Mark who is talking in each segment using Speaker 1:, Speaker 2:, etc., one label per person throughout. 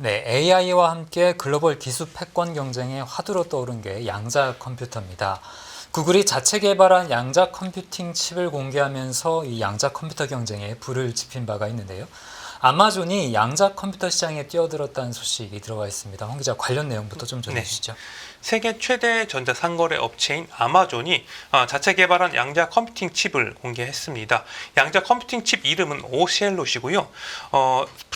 Speaker 1: 네, AI와 함께 글로벌 기술 패권 경쟁에 화두로 떠오른 게 양자 컴퓨터입니다. 구글이 자체 개발한 양자 컴퓨팅 칩을 공개하면서 이 양자 컴퓨터 경쟁에 불을 지핀 바가 있는데요. 아마존이 양자 컴퓨터 시장에 뛰어들었다는 소식이 들어와 있습니다. 홍 기자, 관련 내용부터 좀
Speaker 2: 네.
Speaker 1: 전해주시죠.
Speaker 2: 세계 최대 전자상거래 업체인 아마존이 자체 개발한 양자 컴퓨팅 칩을 공개했습니다. 양자 컴퓨팅 칩 이름은 오셀롯이고요.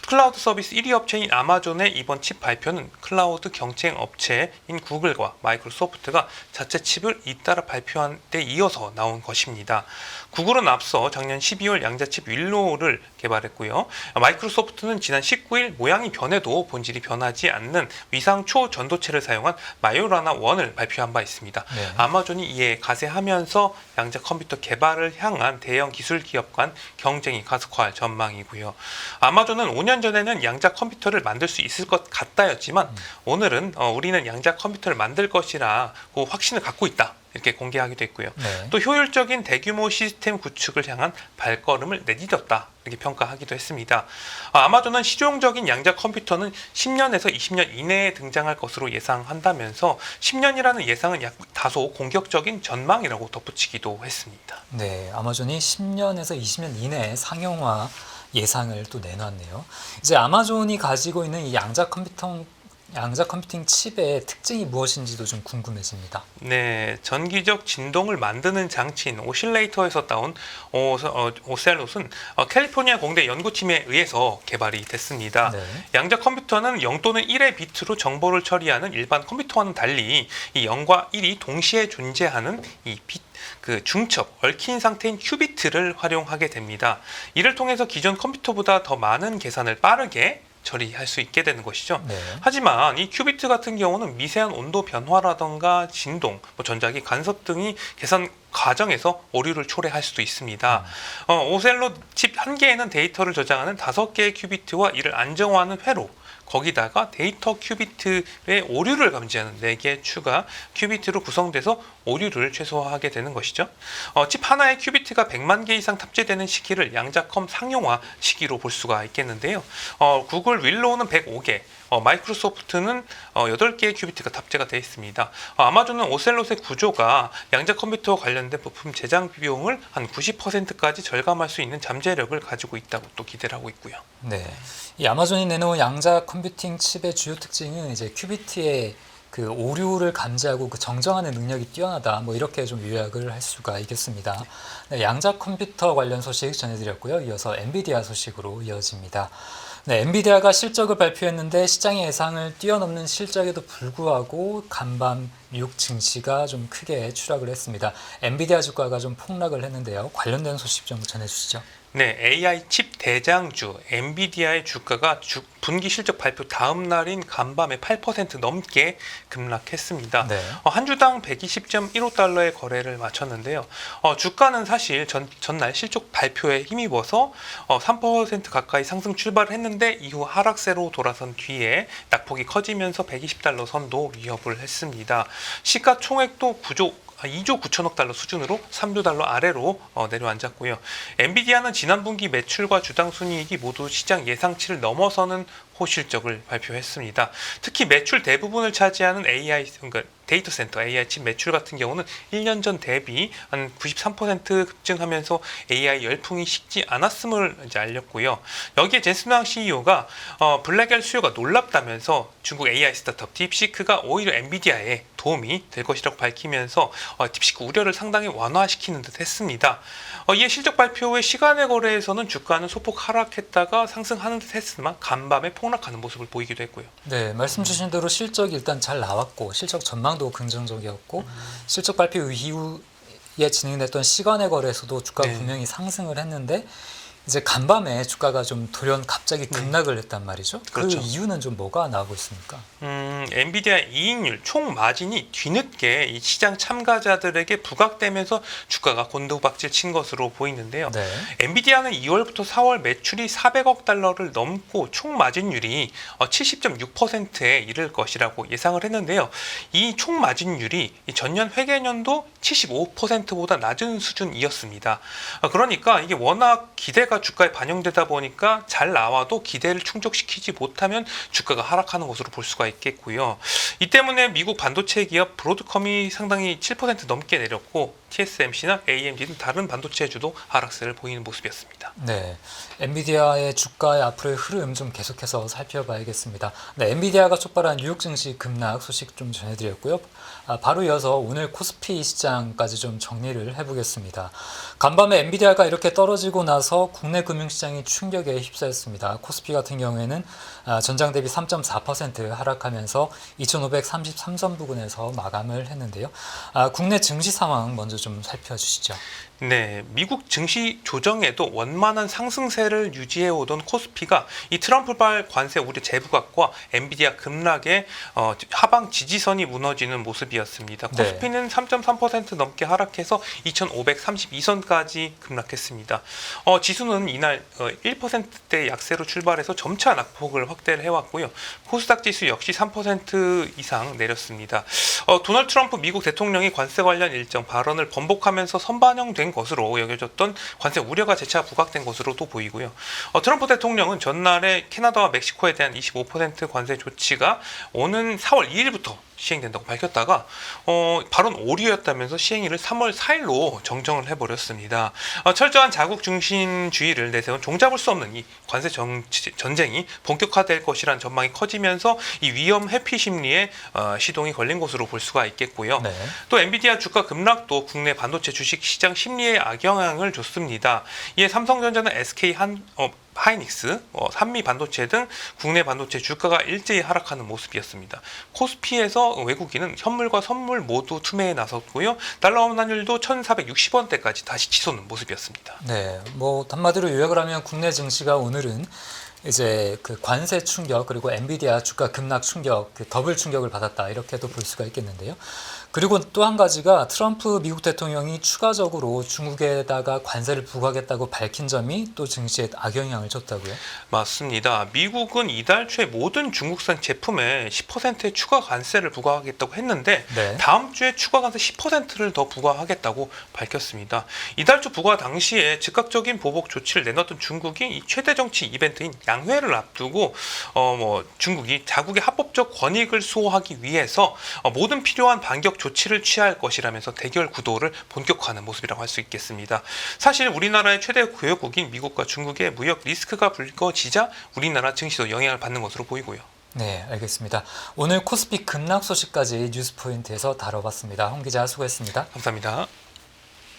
Speaker 2: 클라우드 서비스 1위 업체인 아마존의 이번 칩 발표는 클라우드 경쟁 업체인 구글과 마이크로소프트가 자체 칩을 잇따라 발표한 데 이어서 나온 것입니다. 구글은 앞서 작년 12월 양자칩 윌로우를 개발했고요. 마이크로소프트는 지난 19일 모양이 변해도 본질이 변하지 않는 위상 초전도체를 사용한 마요라나 1을 발표한 바 있습니다.
Speaker 1: 네.
Speaker 2: 아마존이 이에 가세하면서 양자 컴퓨터 개발을 향한 대형 기술 기업 간 경쟁이 가속화할 전망이고요. 아마존은 5년 전에는 양자 컴퓨터를 만들 수 있을 것 같다였지만 오늘은 우리는 양자 컴퓨터를 만들 것이라고 확신을 갖고 있다, 이렇게 공개하기도 했고요.
Speaker 1: 네.
Speaker 2: 또 효율적인 대규모 시스템 구축을 향한 발걸음을 내딛었다, 이렇게 평가하기도 했습니다. 아마존은 실용적인 양자 컴퓨터는 10년에서 20년 이내에 등장할 것으로 예상한다면서 10년이라는 예상은 약 다소 공격적인 전망이라고 덧붙이기도 했습니다.
Speaker 1: 네, 아마존이 10년에서 20년 이내에 상용화 예상을 또 내놨네요. 이제 아마존이 가지고 있는 이 양자 컴퓨팅 칩의 특징이 무엇인지도 좀 궁금해집니다.
Speaker 2: 네, 전기적 진동을 만드는 장치인 오실레이터에서 따온 오셀롯은 캘리포니아 공대 연구팀에 의해서 개발이 됐습니다.
Speaker 1: 네.
Speaker 2: 양자 컴퓨터는 0 또는 1의 비트로 정보를 처리하는 일반 컴퓨터와는 달리 이 0과 1이 동시에 존재하는 이 중첩, 얽힌 상태인 큐비트를 활용하게 됩니다. 이를 통해서 기존 컴퓨터보다 더 많은 계산을 빠르게 처리할 수 있게 되는 것이죠.
Speaker 1: 네.
Speaker 2: 하지만 이 큐비트 같은 경우는 미세한 온도 변화라던가 진동, 전자기 간섭 등이 계산 과정에서 오류를 초래할 수도 있습니다. 오셀롯 칩 한 개에는 데이터를 저장하는 5개의 큐비트와 이를 안정화하는 회로, 거기다가 데이터 큐비트의 오류를 감지하는 4개의 추가 큐비트로 구성돼서 오류를 최소화하게 되는 것이죠. 칩 하나의 큐비트가 100만 개 이상 탑재되는 시기를 양자컴 상용화 시기로 볼 수가 있겠는데요. 구글 윌로우는 105개, 마이크로소프트는 8개의 큐비트가 탑재가 되어 있습니다. 아마존은 오셀롯의 구조가 양자 컴퓨터와 관련된 부품 제작 비용을 한 90%까지 절감할 수 있는 잠재력을 가지고 있다고 또 기대를 하고 있고요.
Speaker 1: 네. 이 아마존이 내놓은 양자 컴퓨팅 칩의 주요 특징은 이제 큐비트의 그 오류를 감지하고 그 정정하는 능력이 뛰어나다, 뭐 이렇게 좀 요약을 할 수가 있겠습니다. 네, 양자 컴퓨터 관련 소식 전해드렸고요. 이어서 엔비디아 소식으로 이어집니다. 네, 엔비디아가 실적을 발표했는데 시장의 예상을 뛰어넘는 실적에도 불구하고 간밤 미국 증시가 좀 크게 추락을 했습니다. 엔비디아 주가가 좀 폭락을 했는데요. 관련된 소식 좀 전해주시죠.
Speaker 2: 네, AI 칩 대장주 엔비디아의 주가가 분기 실적 발표 다음 날인 간밤에 8% 넘게 급락했습니다.
Speaker 1: 네.
Speaker 2: 한 주당 120.15달러의 거래를 마쳤는데요. 주가는 사실 전날 실적 발표에 힘입어서 3% 가까이 상승 출발을 했는데 이후 하락세로 돌아선 뒤에 낙폭이 커지면서 120달러 선도 위협을 했습니다. 시가총액도 2조 9천억 달러 수준으로 3조 달러 아래로 내려앉았고요. 엔비디아는 지난 분기 매출과 주당 순이익이 모두 시장 예상치를 넘어서는 호실적을 발표했습니다. 특히 매출 대부분을 차지하는 그러니까 데이터 센터 AI 칩 매출 같은 경우는 1년 전 대비 한 93% 급증하면서 AI 열풍이 식지 않았음을 이제 알렸고요. 여기에 젠슨 황 CEO가 블랙엘 수요가 놀랍다면서 중국 AI 스타트업 딥시크가 오히려 엔비디아에 도움이 될 것이라고 밝히면서 딥시크 우려를 상당히 완화시키는 듯 했습니다. 이에 실적 발표 후에 시간의 거래에서는 주가는 소폭 하락했다가 상승하는 듯 했으나 간밤에 폭락하는 모습을 보이기도 했고요.
Speaker 1: 네, 말씀 주신 대로 실적이 일단 잘 나왔고 실적 전망도 긍정적이었고 실적 발표 이후에 진행됐던 시간의 거래에서도 주가가
Speaker 2: 네.
Speaker 1: 분명히 상승을 했는데 이제 간밤에 주가가 좀 돌연 갑자기 급락을 했단 말이죠.
Speaker 2: 그렇죠.
Speaker 1: 그 이유는 좀 뭐가 나오고 있습니까?
Speaker 2: 엔비디아 이익률 총 마진이 뒤늦게 이 시장 참가자들에게 부각되면서 주가가 곤두박질 친 것으로 보이는데요.
Speaker 1: 네.
Speaker 2: 엔비디아는 2월부터 4월 매출이 400억 달러를 넘고 총 마진율이 70.6%에 이를 것이라고 예상을 했는데요. 이 총 마진율이 전년 회계년도 75%보다 낮은 수준이었습니다. 그러니까 이게 워낙 기대가 주가에 반영되다 보니까 잘 나와도 기대를 충족시키지 못하면 주가가 하락하는 것으로 볼 수가 있겠고요. 이 때문에 미국 반도체 기업 브로드컴이 상당히 7% 넘게 내렸고 TSMC나 AMD 등 다른 반도체주도 하락세를 보이는 모습이었습니다.
Speaker 1: 네, 엔비디아의 주가의 앞으로의 흐름 좀 계속해서 살펴봐야겠습니다. 네, 엔비디아가 촉발한 뉴욕 증시 급락 소식 좀 전해드렸고요. 바로 이어서 오늘 코스피 시장까지 좀 정리를 해보겠습니다. 간밤에 엔비디아가 이렇게 떨어지고 나서 국내 금융시장이 충격에 휩싸였습니다. 코스피 같은 경우에는 전장 대비 3.4% 하락하면서 2,533선 부근에서 마감을 했는데요. 국내 증시 상황 먼저 좀 살펴주시죠.
Speaker 2: 네, 미국 증시 조정에도 원만한 상승세를 유지해오던 코스피가 이 트럼프발 관세 우려 재부각과 엔비디아 급락에 하방 지지선이 무너지는 모습이었습니다. 코스피는 3.3% 넘게 하락해서 2,532선까지 급락했습니다. 지수는 이날 1%대 약세로 출발해서 점차 낙폭을 확대를 해왔고요. 코스닥 지수 역시 3% 이상 내렸습니다. 도널드 트럼프 미국 대통령이 관세 관련 일정 발언을 번복하면서 선반영된 것으로 여겨졌던 관세 우려가 재차 부각된 것으로도 보이고요. 트럼프 대통령은 전날에 캐나다와 멕시코에 대한 25% 관세 조치가 오는 4월 2일부터 시행된다고 밝혔다가 발언 오류였다면서 시행일을 3월 4일로 정정을 해버렸습니다. 철저한 자국 중심주의를 내세운 종잡을 수 없는 이 관세 전쟁이 본격화될 것이란 전망이 커지면서 이 위험 회피 심리에 시동이 걸린 것으로 볼 수가 있겠고요.
Speaker 1: 네.
Speaker 2: 또 엔비디아 주가 급락도 국내 반도체 주식 시장 심리에 악영향을 줬습니다. 이에 삼성전자는 SK 하이닉스, 산미 반도체 등 국내 반도체 주가가 일제히 하락하는 모습이었습니다. 코스피에서 외국인은 현물과 선물 모두 투매에 나섰고요. 달러 환율도 1,460원대까지 다시 치솟는 모습이었습니다.
Speaker 1: 네, 뭐 한마디로 요약을 하면 국내 증시가 오늘은 이제 그 관세 충격 그리고 엔비디아 주가 급락 충격, 그 더블 충격을 받았다 이렇게도 볼 수가 있겠는데요. 그리고 또 한 가지가 트럼프 미국 대통령이 추가적으로 중국에다가 관세를 부과하겠다고 밝힌 점이 또 증시에 악영향을 줬다고요?
Speaker 2: 맞습니다. 미국은 이달 초에 모든 중국산 제품에 10%의 추가 관세를 부과하겠다고 했는데
Speaker 1: 네.
Speaker 2: 다음 주에 추가 관세 10%를 더 부과하겠다고 밝혔습니다. 이달 초 부과 당시에 즉각적인 보복 조치를 내놨던 중국이 이 최대 정치 이벤트인 양회를 앞두고 중국이 자국의 합법적 권익을 수호하기 위해서 모든 필요한 반격 조치를 취할 것이라면서 대결 구도를 본격화하는 모습이라고 할 수 있겠습니다. 사실 우리나라의 최대 교역국인 미국과 중국의 무역 리스크가 불거지자 우리나라 증시도 영향을 받는 것으로 보이고요.
Speaker 1: 네, 알겠습니다. 오늘 코스피 급락 소식까지 뉴스포인트에서 다뤄봤습니다. 홍 기자 수고했습니다.
Speaker 2: 감사합니다.